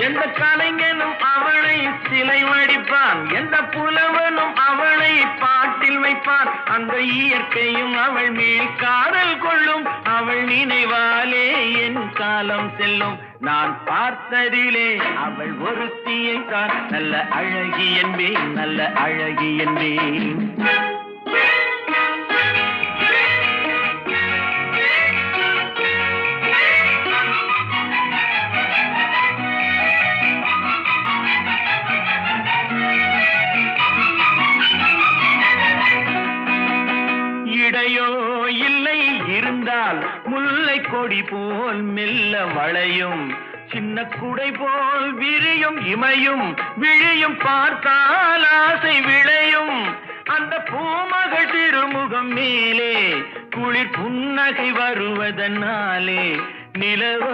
எந்த கலைஞனும் அவளை சிலை வடிப்பான், எந்த புலவனும் அவளை பாட்டில் வைப்பான். அந்த இயற்கையும் அவள் மேல் காதல் கொள்ளும், அவள் நினைவாலே என் காலம் செல்லும். நான் பார்த்ததிலே அவள் ஒருத்தியை தான் நல்ல அழகி என்பேன், நல்ல அழகி என்பேன். இடையோ இல்லை இருந்தால் முல்லை கொடி போல் மெல்ல வளையும், சின்ன குடை போல் விரியும் இமையும் விழியும் பார்த்தால் ஆசை விளையும். அந்த பூமகள் திருமுகம் மேலே குளிர் புன்னகை வருவதனாலே நிலவு